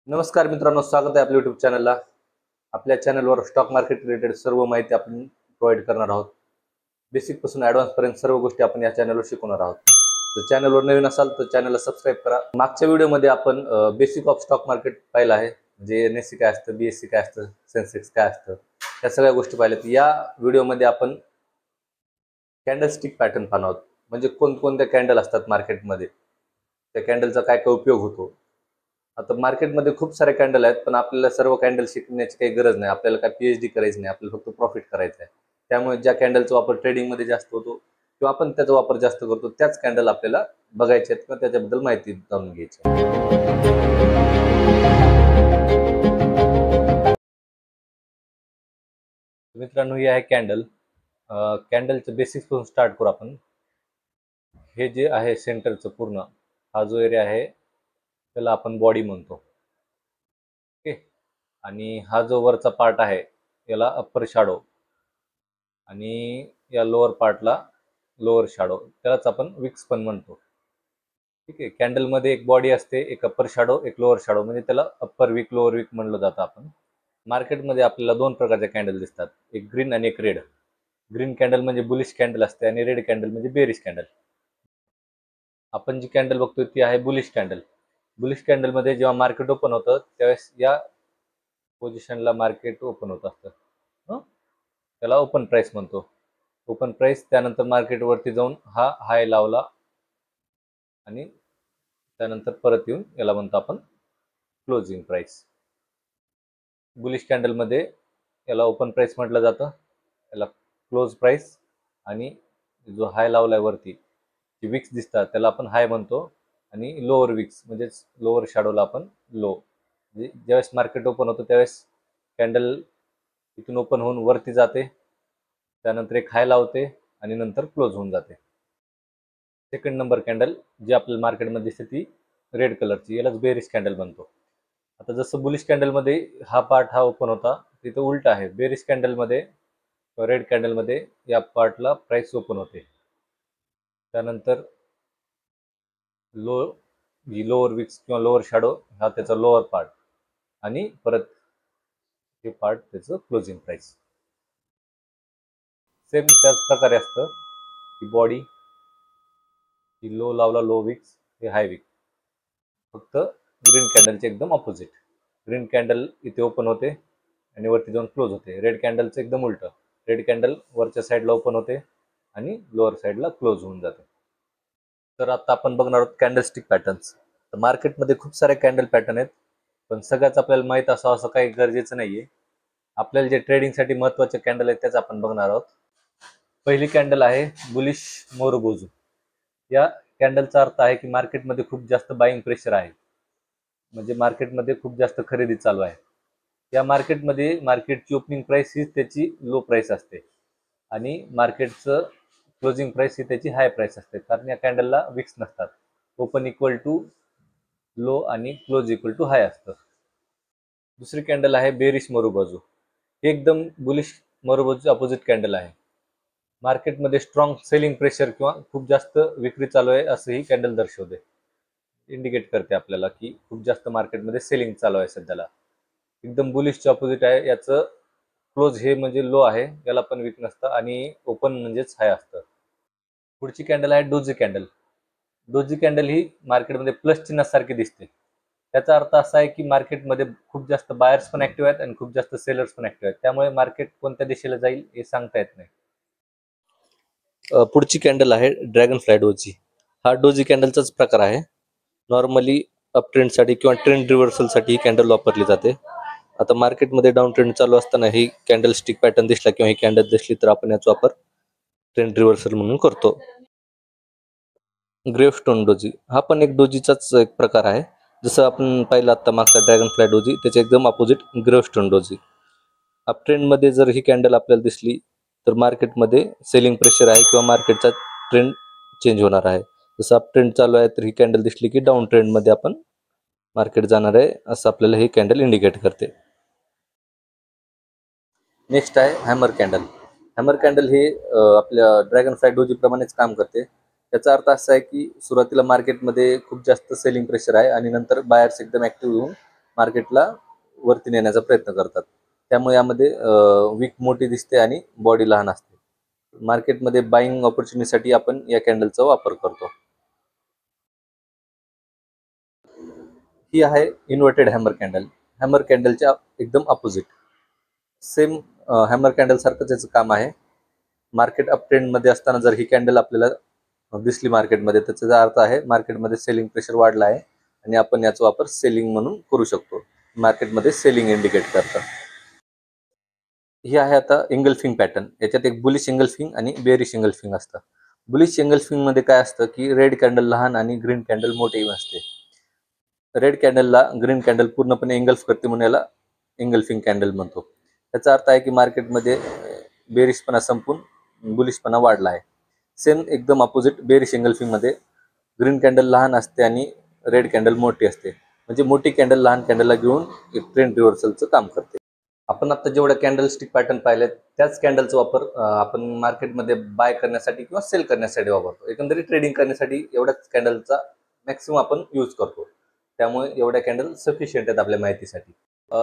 नमस्कार मित्रांनो, स्वागत आहे आपल्या यूट्यूब चॅनलला। आपल्या चॅनलवर स्टॉक मार्केट रिलेटेड सर्व माहिती आपण प्रोव्हाइड करणार आहोत। बेसिक पासून ॲडव्हान्स पर्यंत सर्व गोष्टी आपण या चॅनलवर शिकवणार आहोत। जर चॅनलवर नवीन असाल तर चॅनलला सबस्क्राइब करा। मागच्या व्हिडिओमध्ये आपण बेसिक ऑफ स्टॉक मार्केट पाहिलं आहे, म्हणजे एनएससी काय असतं, बीएससी काय असतं, सेन्सेक्स काय असतं, या सगळ्या गोष्टी पाहिल्यात। या व्हिडिओमध्ये आपण कॅन्डलस्टिक पॅटर्न पाहणार आहोत, म्हणजे कोणकोणत्या कॅन्डल असतात मार्केटमध्ये, त्या कॅन्डलचा काय काय उपयोग होतो। आता मार्केटमध्ये खूप सारे कॅन्डल आहेत, पण आपल्याला सर्व कॅन्डल शिकण्याची काही गरज नाही। आपल्याला काय पीएचडी करायची नाही, आपल्याला फक्त प्रॉफिट करायचं आहे। त्यामुळे ज्या कॅन्डलचा वापर ट्रेडिंगमध्ये जास्त होतो किंवा आपण त्याचा वापर जास्त करतो, त्याच कॅन्डल आपल्याला बघायचे आहेत किंवा त्याच्याबद्दल माहिती जाणून घ्यायची आहे। मित्रांनो, ही आहे कॅन्डल। कॅन्डलचं बेसिक्स पासून स्टार्ट करू आपण। हे जे आहे सेंटरचं पूर्ण हा जो एरिया आहे त्याला आपण बॉडी म्हणतो, ओके। आणि हा जो वरचा पार्ट आहे याला अप्पर शॅडो, आणि या लोअर पार्टला लोअर शॅडो, त्यालाच आपण विक्स पण म्हणतो, ठीक आहे। कॅन्डल मध्ये एक बॉडी असते, एक अप्पर शॅडो, एक लोअर शॅडो, म्हणजे त्याला अप्पर विक लोअर विक म्हणलं जातं। आपण मार्केटमध्ये आपल्याला दोन प्रकारचे कॅन्डल दिसतात, एक ग्रीन आणि एक रेड। ग्रीन कॅन्डल म्हणजे बुलिश कॅन्डल असते आणि रेड कॅन्डल म्हणजे बेरिश कॅन्डल। आपण जी कॅन्डल बघतोय ती आहे बुलिश कॅन्डल। बुलिश कॅन्डल मध्ये जेव्हा मार्केट ओपन होतं त्यावेळेस या पोझिशनला मार्केट ओपन होत असतं, त्याला ओपन प्राइस म्हणतो। ओपन प्राइस त्यानंतर मार्केट वरती जाऊन हा हाय लावला आणि त्यानंतर परत येऊन याला म्हणतो आपण क्लोजिंग प्राइस। बुलिश कॅन्डल मध्ये याला ओपन प्राइस म्हटलं जातं, याला क्लोज प्राइस, आणि जो हाय लावलाय वरती जी विक्स दिसतात त्याला आपण हाय म्हणतो, आणि लोअर विक्स म्हणजे लोअर शॅडोला आपण लो। म्हणजे ज्यावेळेस मार्केट ओपन होतं त्यावेळेस कॅन्डल इथून ओपन होऊन वरती जाते, त्यानंतर एक हाय लावते आणि नंतर क्लोज होऊन जाते। सेकंड नंबर कॅन्डल जी आपल्याला मार्केटमध्ये दिसते ती रेड कलरची, यालाच बेरिश कॅन्डल म्हणतो। आता जसं बुलिश कॅन्डलमध्ये हा पार्ट हा ओपन होता, तिथं उलट आहे। बेरिश कॅन्डलमध्ये किंवा रेड कॅन्डलमध्ये या पार्टला प्राइस ओपन होते, त्यानंतर लोअर विक्स किंवा लोअर शॅडो हा त्याचा लोअर पार्ट, आणि परत हे पार्ट त्याचं क्लोजिंग प्राइस। सेम त्याच प्रकारे असतं की बॉडी ही लो लावला लो विक्स, हे हाय विक्स, फक्त ग्रीन कॅन्डलचे एकदम ऑपोजिट। ग्रीन कॅन्डल इथे ओपन होते आणि वरती जाऊन क्लोज होते। रेड कॅन्डलचं एकदम उलट, रेड कॅन्डल वरच्या साईडला ओपन होते आणि लोअर साईडला क्लोज होऊन जाते। तर आता आपण बघणार आहोत कॅन्डलस्टिक पॅटर्न्स। तर मार्केटमध्ये खूप सारे कॅन्डल पॅटर्न आहेत, पण सगळ्याच आपल्याला माहीत असावं असं काही गरजेचं नाहीये। आपल्याला जे ट्रेडिंगसाठी महत्त्वाचे कॅन्डल आहेत त्याच आपण बघणार आहोत। पहिली कॅन्डल आहे बुलिश मोरोबोजू। या कॅन्डलचा अर्थ आहे की मार्केटमध्ये खूप जास्त बाईंग प्रेशर आहे, म्हणजे मार्केटमध्ये खूप जास्त खरेदी चालू आहे। या मार्केटमध्ये मार्केटची ओपनिंग प्राइस ही त्याची लो प्राइस असते, आणि मार्केटचं क्लोजिंग प्राइस ही त्याची हाय प्राइस असते, कारण या कॅन्डलला विक्स नसतात। ओपन इक्वल टू लो आणि क्लोज इक्वल टू हाय असतं। दुसरी कॅन्डल आहे बेरिश मोरोबोजू। ही एकदम बुलिश मोरोबोजूची अपोजिट कॅन्डल आहे। मार्केटमध्ये स्ट्रॉंग सेलिंग प्रेशर किंवा खूप जास्त विक्री चालू आहे असं ही कॅन्डल दर्शवते, इंडिकेट करते आपल्याला की खूप जास्त मार्केटमध्ये सेलिंग चालू आहे सध्याला। एकदम बुलिशच्या अपोजिट आहे, याचं क्लोज हे म्हणजे लो आहे, याला पण विक नसतं, आणि ओपन म्हणजेच हाय असतं। पुढची कॅन्डल आहे डोजी कॅन्डल। डोजी कॅन्डल ही मार्केटमध्ये प्लस चिन्हासारखी दिसते। त्याचा अर्थ असा आहे की मार्केटमध्ये खूप जास्त बायर्स पण ऍक्टिव्ह आहेत आणि खूप जास्त सेलर्स पण ऍक्टिव्ह आहेत, त्यामुळे मार्केट कोणत्या दिशेला जाईल हे सांगता येत नाही। पुढची कॅन्डल आहे ड्रॅगन फ्लाय डोजी। हा डोजी कॅन्डलचाच प्रकार आहे। नॉर्मली अप ट्रेंडसाठी किंवा ट्रेंड रिव्हर्सलसाठी ही कॅन्डल वापरली जाते। आता मार्केटमध्ये डाऊन ट्रेंड चालू असताना ही कॅन्डल स्टिक पॅटर्न दिसला किंवा ही कॅन्डल दिसली तर आपण याचा वापर ट्रेंड रिव्हर्सल म्हणून करतो। ग्रेव्हस्टोन डोजी हा पण एक डोजीचाच एक प्रकार आहे। जसं आपण पाहिलं आता मागचा ड्रॅगन फ्लाय डोजी, त्याच्या एकदम अपोजिट ग्रेव्हस्टोन डोजी। अप ट्रेंडमध्ये जर ही कॅन्डल आपल्याला दिसली तर मार्केटमध्ये सेलिंग प्रेशर आहे किंवा मार्केटचा ट्रेंड चेंज होणार आहे। जसं अप ट्रेंड चालू आहे तर ही कॅन्डल दिसली की डाऊन ट्रेंडमध्ये आपण मार्केट जाणार आहे असं आपल्याला ही कॅन्डल इंडिकेट करते। नेक्स्ट आहे हॅमर कॅन्डल। हॅमर कॅन्डल हे आपल्या ड्रॅगन फ्लाय डोजी प्रमाणेच काम करते। याचा अर्थ असा आहे की सुरुवातीला मार्केटमध्ये खूप जास्त सेलिंग प्रेशर आहे आणि नंतर बायर्स एकदम ऍक्टिव्ह होऊन मार्केटला वरती नेण्याचा प्रयत्न करतात. त्यामुळे यामध्ये विक मोठी दिसते आणि बॉडी लहान असते. मार्केटमध्ये बाईंग ऑपॉर्च्युनिटीसाठी आपण या कॅन्डलचा वापर करतो. ही आहे इन्व्हर्टेड हॅमर कॅन्डल. हॅमर कॅन्डलच्या एकदम अपोजिट. सेम हॅमर कॅन्डल सारखंच याचं काम आहे. मार्केट अप ट्रेंडमध्ये असताना जर ही कॅन्डल आपल्याला दिसली मार्केटमध्ये, त्याचा अर्थ आहे मार्केटमध्ये सेलिंग प्रेशर वाढला आहे आणि आपण याचा वापर सेलिंग म्हणून करू शकतो. मार्केटमध्ये सेलिंग इंडिकेट करतं. ही आहे आता एंगल्फिंग पॅटर्न. याच्यात एक बुलिश एंगल्फिंग आणि बेरिश एंगल्फिंग असतं. बुलिश एंगल्फिंग मध्ये काय असतं की रेड कॅन्डल लहान आणि ग्रीन कॅन्डल मोठी असते. रेड कॅन्डलला ग्रीन कॅन्डल पूर्णपणे एंगल्फ करते म्हणून याला एंगल्फिंग कॅन्डल म्हणतो. त्याचा अर्थ आहे की मार्केटमध्ये बेरिशपणा संपून बुलिशपणा वाढला आहे. सेम एकदम अपोजिट बेरिश एंगल्फिंग मध्ये ग्रीन कॅन्डल लहान असते आणि रेड कॅन्डल मोठी असते. म्हणजे मोठी कॅन्डल लहान कॅन्डलला घेऊन एक ट्रेंड रिव्हर्सलचं काम करते. आपण आता जेवढ्या कॅन्डल स्टिक पॅटर्न पाहिलेत त्याच कॅन्डलचा वापर आपण मार्केटमध्ये बाय करण्यासाठी किंवा सेल करण्यासाठी वापरतो. एकंदरीत ट्रेडिंग करण्यासाठी एवढ्याच कॅन्डलचा मॅक्सिमम आपण यूज करतो. त्यामुळे एवढ्या कॅन्डल सफिशियंट आहेत आपल्या माहितीसाठी.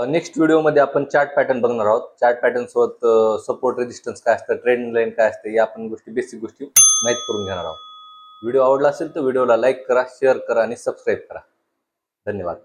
नेक्स्ट व्हिडिओमध्ये आपण चार्ट पॅटर्न बघणार आहोत. चार्ट पॅटर्न सोबत सपोर्ट रेजिस्टन्स काय असतं, ट्रेंड लाईन काय असते, या आपण बेसिक गोष्टी माहीत करून घेणार आहोत. व्हिडिओ आवडला असेल तर व्हिडिओला लाईक करा, शेअर करा आणि सबस्क्राईब करा. धन्यवाद.